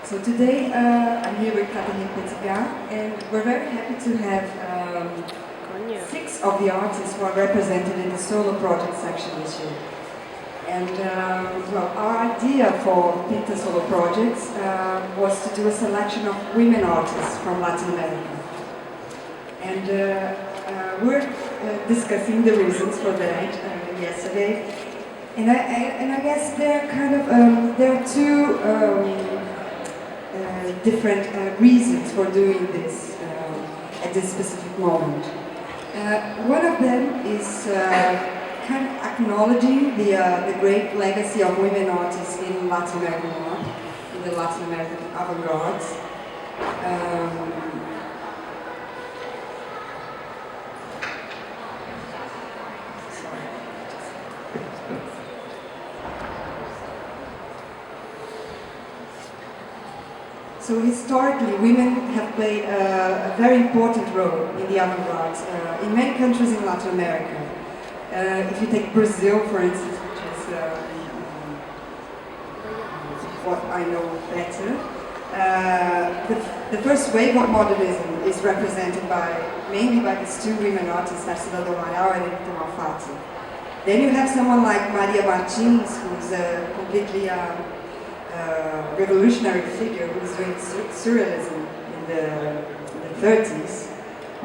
So today I'm here with Petitgas, and we're very happy to have 6 of the artists who are represented in the solo project section this year. And well, our idea for Pinta Solo Projects was to do a selection of women artists from Latin America. And we're discussing the reasons for that yesterday. And I guess there are kind of there are two different reasons for doing this at this specific moment. One of them is kind of acknowledging the great legacy of women artists in Latin American art, in the Latin American avant-garde. So historically, women have played a very important role in the avant-garde in many countries in Latin America. If you take Brazil, for instance, which is what I know better, the first wave of modernism is represented mainly by these two women artists, Tarsila do Amaral and Edith Malfatti. Then you have someone like Maria Martins, who's a completely revolutionary figure who's doing surrealism in the 30s.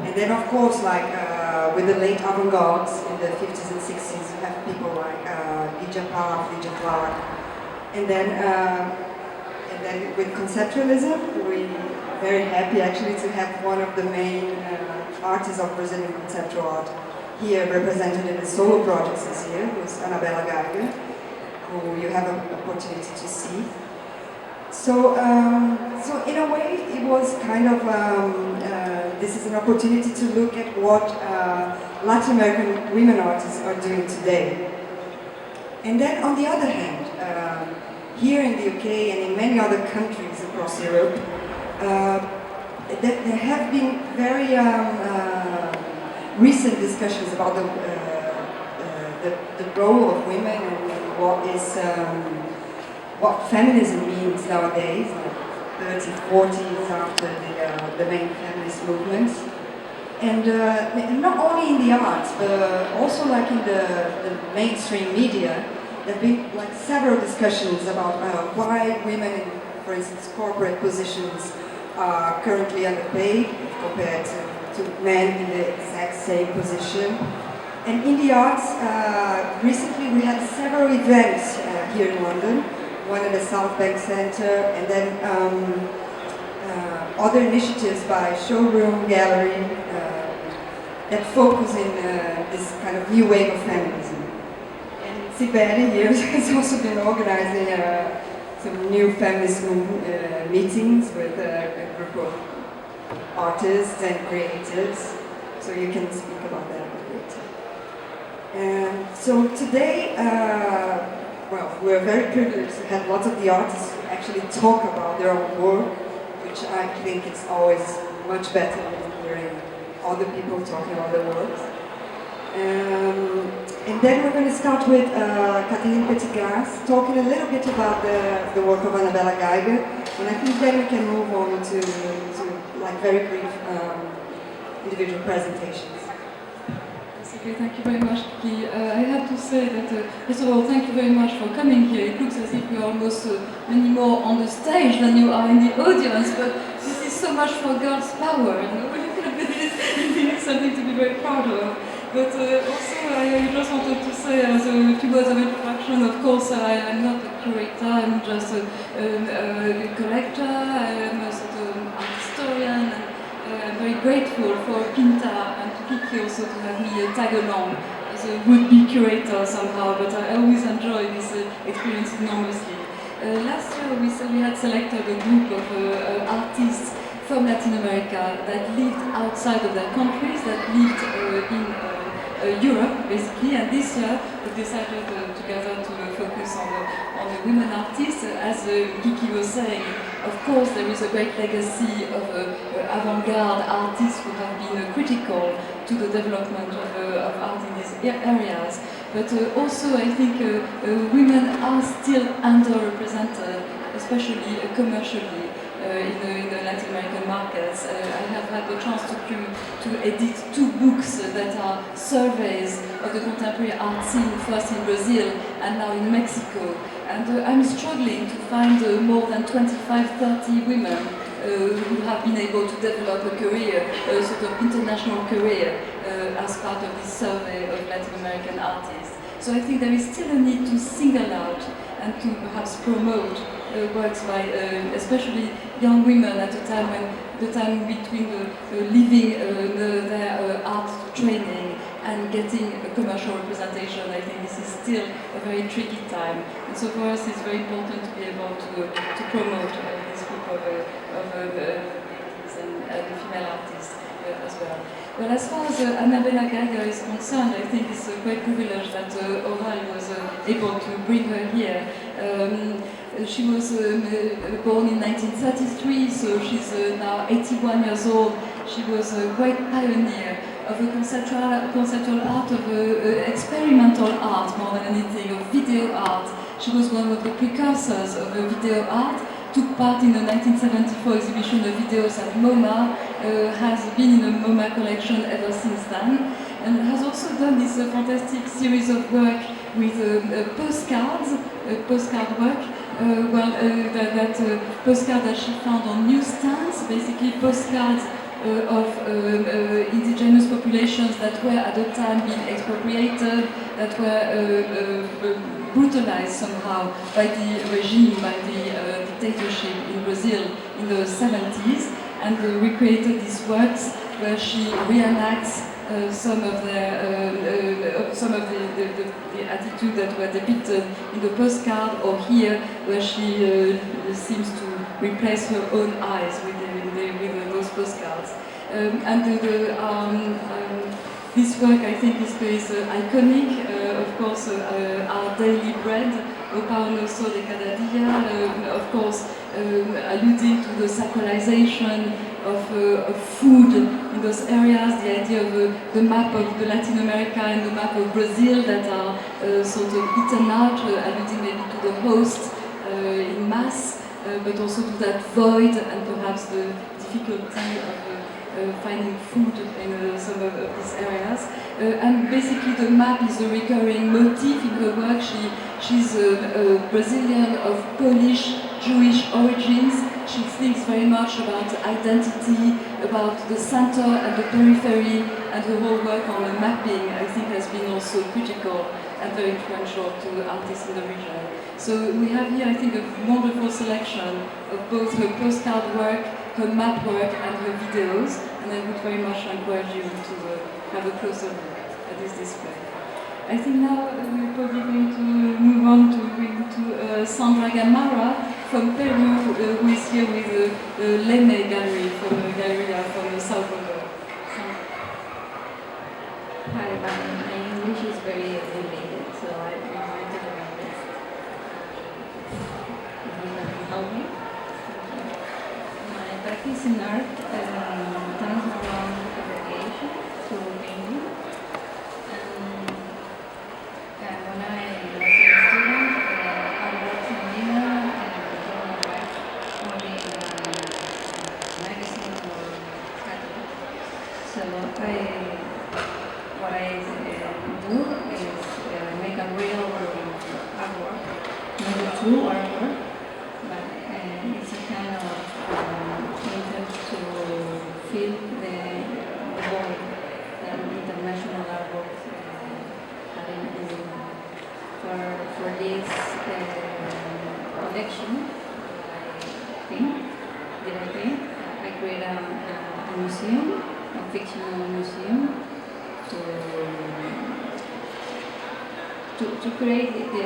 And then, of course, like with the late avant-garde in the 50s and 60s, you have people like Lydia Clark. And then with conceptualism, we're very happy actually to have one of the main artists of Brazilian conceptual art here represented in the solo projects this year, who's Anabela Geiger, who you have an opportunity to see. So in a way, it was kind of, this is an opportunity to look at what Latin American women artists are doing today. And then on the other hand, here in the UK and in many other countries across Europe, there have been very recent discussions about the role of women and what feminism means nowadays, like 30s, 40s, after the main feminist movements. And not only in the arts, but also like in the mainstream media, there have been like several discussions about why women in, for instance, corporate positions are currently underpaid compared to men in the exact same position. And in the arts, recently we had several events here in London, one at the South Bank Centre, and then other initiatives by Showroom Gallery that focus in this kind of new wave of feminism. And Cibelle here has also been organizing some new feminist meetings with a group of artists and creatives, so you can speak about that a bit. And so today, well, we're very privileged to have lots of the artists who actually talk about their own work, which I think is always much better than hearing other people talking about their works. And then we're going to start with Petitgas, talking a little bit about the work of Anabela Geiger, and I think then we can move on to like very brief individual presentations. Okay, thank you very much, Kiki. I have to say that, first of all, thank you very much for coming here. It looks as if you're almost many more on the stage than you are in the audience, but this is so much for girls' power, you know? It's something to be very proud of. But also, I just wanted to say, as a few words of introduction, of course, I am not a curator, I'm just a collector, I am a sort of art historian, and I'm very grateful for Pinta and to Kiki also to have me tag along as a would-be curator somehow, but I always enjoy this experience enormously. Last year we had selected a group of artists from Latin America that lived outside of their countries, that lived in Europe basically, and this year we decided together to focus on the women artists. As Kiki was saying, of course there is a great legacy of avant-garde artists who have been critical to the development of art in these areas, but also I think women are still underrepresented, especially commercially in the Latin American markets. I have had the chance to edit 2 books that are surveys of the contemporary art scene, first in Brazil and now in Mexico. And I'm struggling to find more than 25-30 women who have been able to develop a career, a sort of international career, as part of this survey of Latin American artists. So I think there is still a need to single out and to perhaps promote works by especially young women at a time when the time between leaving their art training and getting a commercial representation. I think this is still a very tricky time. And so for us it's very important to be able to promote this group of ladies and female artists as well. Well, as far as Annabella Geiger is concerned, I think it's a great privilege that Oral was able to bring her here. She was born in 1933, so she's now 81 years old. She was a great pioneer of a conceptual art, of experimental art more than anything, of video art. She was one of the precursors of video art, took part in the 1974 exhibition of videos at MoMA, has been in the MoMA collection ever since then, and has also done this fantastic series of work with postcards, postcard work, postcard that she found on newsstands, basically postcards of indigenous populations that were at the time being expropriated, that were brutalized somehow by the regime, by the dictatorship in Brazil in the 70s, and recreated these works where she reenacts some of the attitude that were depicted in the postcard, or here where she seems to replace her own eyes with those postcards. This work, I think, is iconic. Of course, Our Daily Bread, O Pão Nosso de Cada Dia, of course, alluding to the sacralization of food in those areas, the idea of the map of the Latin America and the map of Brazil that are sort of eaten out, alluding maybe to the host in mass, but also to that void and perhaps the difficulty of finding food in some of these areas. And basically the map is a recurring motif in her work. She's a Brazilian of Polish Jewish origins. She thinks very much about identity, about the center and the periphery, and her whole work on the mapping, I think, has been also critical and very influential to artists in the region. So we have here, I think, a wonderful selection of both her postcard work, her map work, and her videos, and I would very much encourage you to have a closer look at this display. I think now we're probably going to move on to Sandra Gamarra from Peru, who is here with the Leme Gallery from Galleria from Sao Paulo. Hi, my English is very limited, so I try to do my best. If you can help me. My practice in art turns around photography to painting. When I was a student, I worked in Lima and performed work only in a magazine or catalog. So what I do is make a real artwork, not a true artwork, but it's a kind of attempt to fill the void that international artworks have in. For this collection, I create a museum, a fictional museum, to create the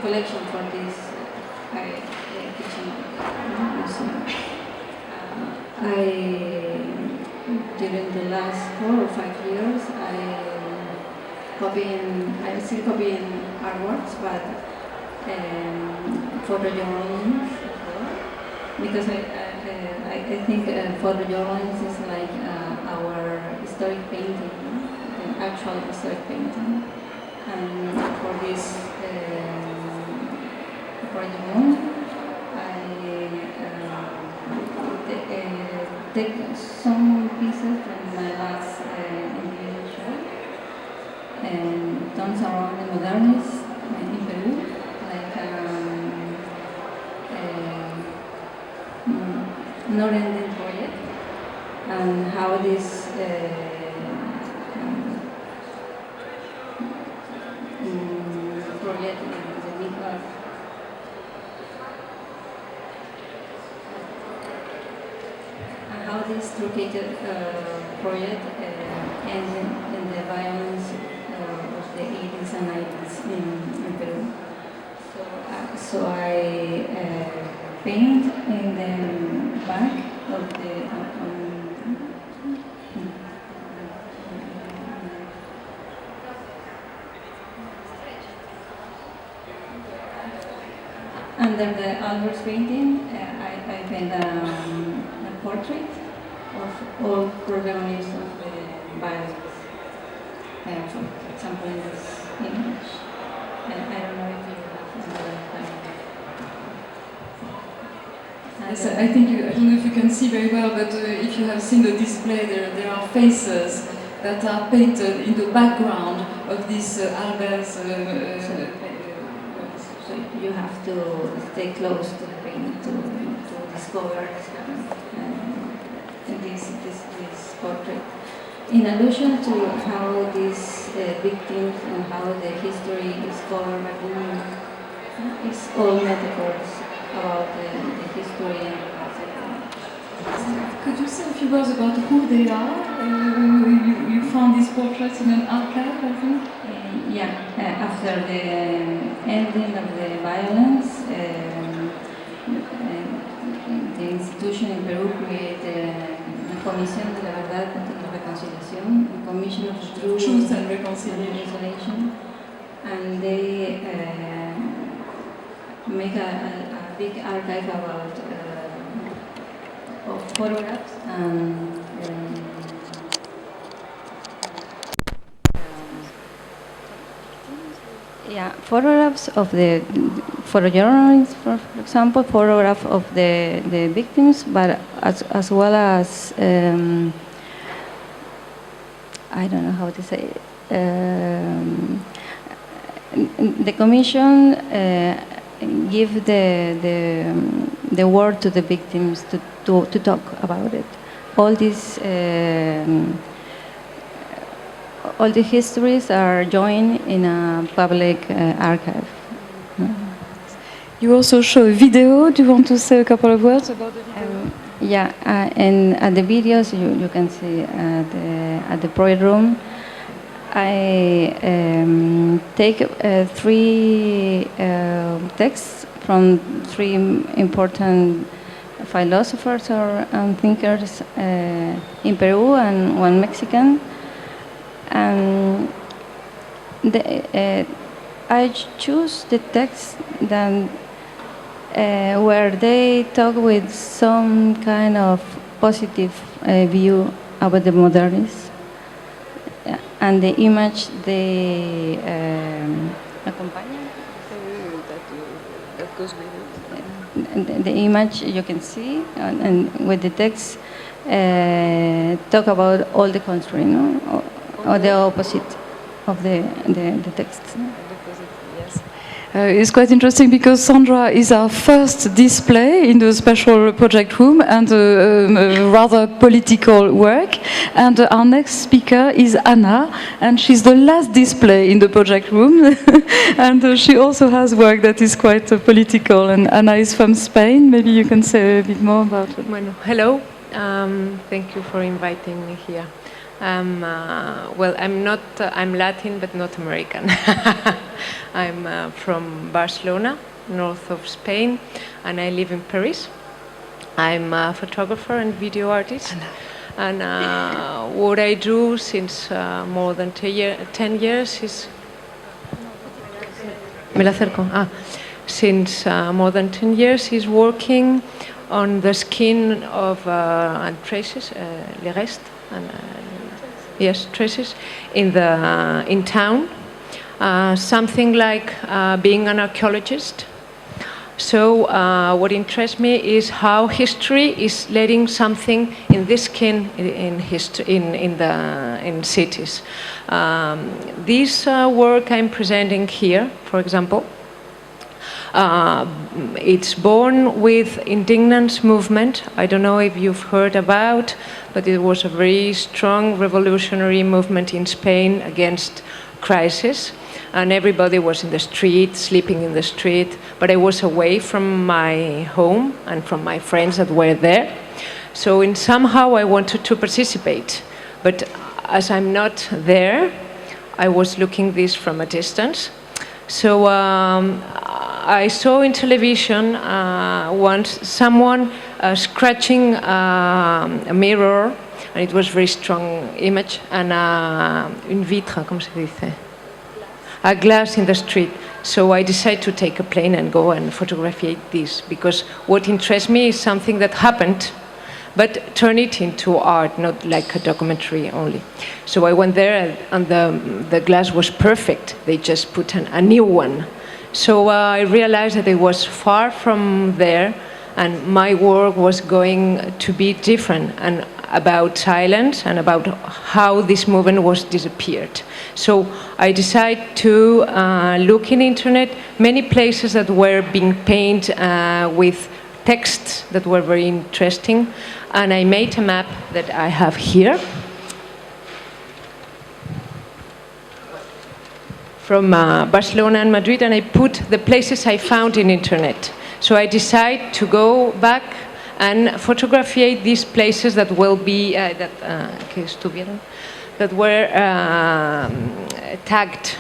collection for this fictional museum. During the last 4 or 5 years, I'm still copying artworks, but photojournalism as well, because I think photojournalism is like our historic painting, the actual historic painting. And for this project, take some more pieces from my last individual show and turns around the modernists in Peru, like non-ending project, and how this project is a big how this truncated project ended in the violence of the 80s and 90s in Peru. So I paint in the back of the under the Albert's painting, I paint a portrait of all protagonists of the violence. For example, in this image. And I don't know if you have another time. Yes, I think I don't know if you can see very well, but if you have seen the display, there are faces that are painted in the background of this Albert's. So you have to stay close to the paint to discover this portrait. In allusion to how these victims and how the history is covered by women, it's all metaphors about the history and Could you say a few words about who they are? You found these portraits in an archive, I think? After the ending of the violence, the institution in Peru created a Comisión de la Verdad y la Reconciliación, a Commission of Truth and Reconciliation, and they make a big archive about of photographs and photographs of the photojournalists, for example, photograph of the victims, but as well as I don't know how to say it. The commission give the word to the victims to talk about it. All these all the histories are joined in a public archive. You also show a video. Do you want to say a couple of words about the video? And at the videos you can see at the project room. I take 3 texts from 3 important philosophers and thinkers in Peru and 1 Mexican. And I choose the text that where they talk with some kind of positive view about the modernists and the image they accompany. That goes with it. The image you can see and with the text talk about all the country, no? Or the opposite of the text. Yes. It's quite interesting because Sandra is our first display in the special project room and a rather political work. And our next speaker is Anna, and she's the last display in the project room. And she also has work that is quite political. And Anna is from Spain. Maybe you can say a bit more about it. Bueno, hello. Thank you for inviting me here. I'm Latin, but not American. I'm from Barcelona, north of Spain, and I live in Paris. I'm a photographer and video artist. And what I do since more than 10 years is... Me la acerco. Since more than 10 years is working on the skin of and traces, les restes, and yes, traces in town. Something like being an archaeologist, So what interests me is how history is letting something in this skin in cities. This work I'm presenting here, for example, it's born with indignance movement. I don't know if you've heard about, but it was a very strong revolutionary movement in Spain against crisis. And everybody was in the street, sleeping in the street, but I was away from my home and from my friends that were there. So somehow I wanted to participate, but as I'm not there, I was looking this from a distance. So I saw in television once someone scratching a mirror, and it was a very strong image, and une vitre, comment se dice? A glass in the street. So I decided to take a plane and go and photograph this, because what interests me is something that happened, but turn it into art, not like a documentary only. So I went there, and the glass was perfect. They just put a new one. So I realized that it was far from there, and my work was going to be different, and about silence and about how this movement was disappeared. So I decided to look in internet many places that were being painted with texts that were very interesting, and I made a map that I have here from Barcelona and Madrid, and I put the places I found in internet. So I decided to go back and photograph these places that will be that were tagged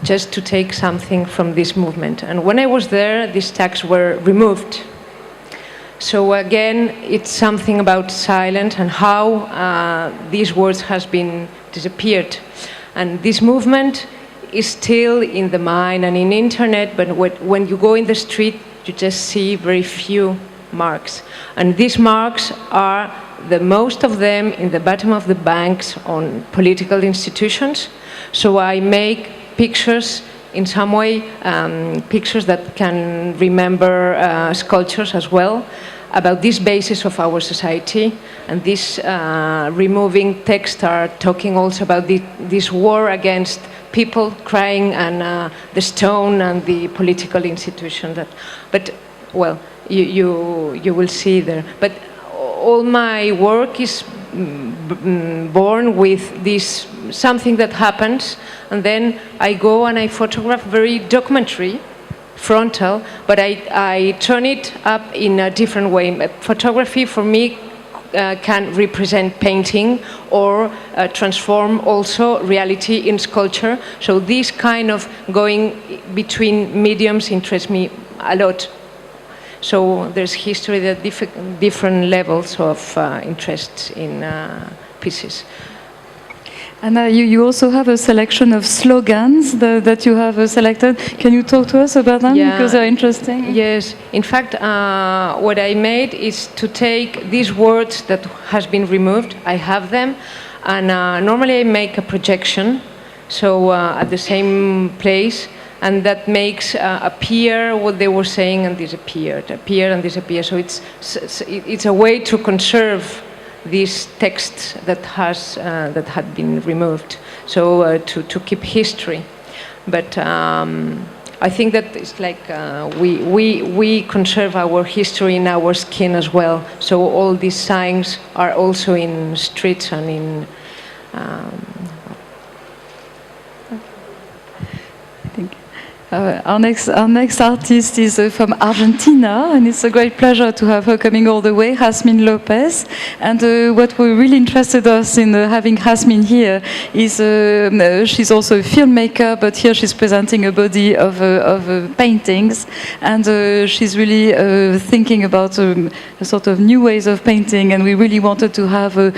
just to take something from this movement. And when I was there, these tags were removed. So again, it's something about silence and how these words has been disappeared. And this movement is still in the mind and in internet, but when you go in the street, you just see very few marks. And these marks are most of them in the bottom of the banks on political institutions. So I make pictures in some way, pictures that can remember sculptures as well, about this basis of our society. And this removing text are talking also about this war against people crying and the stone and the political institution. But well, you will see there. But all my work is born with this something that happens, and then I go and I photograph very documentary, frontal, but I turn it up in a different way. Photography for me can represent painting or transform also reality in sculpture. So this kind of going between mediums interests me a lot. So there's history at different levels of interest in pieces. And you also have a selection of slogans that you have selected. Can you talk to us about them? Yeah. Because they're interesting. Yes. In fact, what I made is to take these words that has been removed. I have them. And normally I make a projection, so at the same place. And that makes appear what they were saying and disappeared, appear and disappear. So it's a way to conserve these texts that had been removed. So to keep history, but I think that it's like we conserve our history in our skin as well. So all these signs are also in streets and in. Our next artist is from Argentina, and it's a great pleasure to have her coming all the way, Jazmín López. And what really interested us in having Jazmín here is she's also a filmmaker, but here she's presenting a body of paintings, and she's really thinking about a sort of new ways of painting, and we really wanted to have a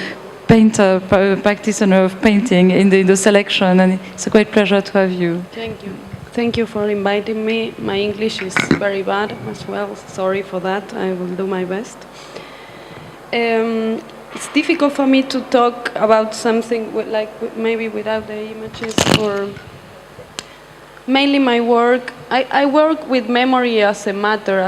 painter, practitioner of painting in the selection, and it's a great pleasure to have you. Thank you. Thank you for inviting me. My English is very bad as well. Sorry for that. I will do my best. It's difficult for me to talk about something maybe without the images, or mainly my work, I work with memory as a matter,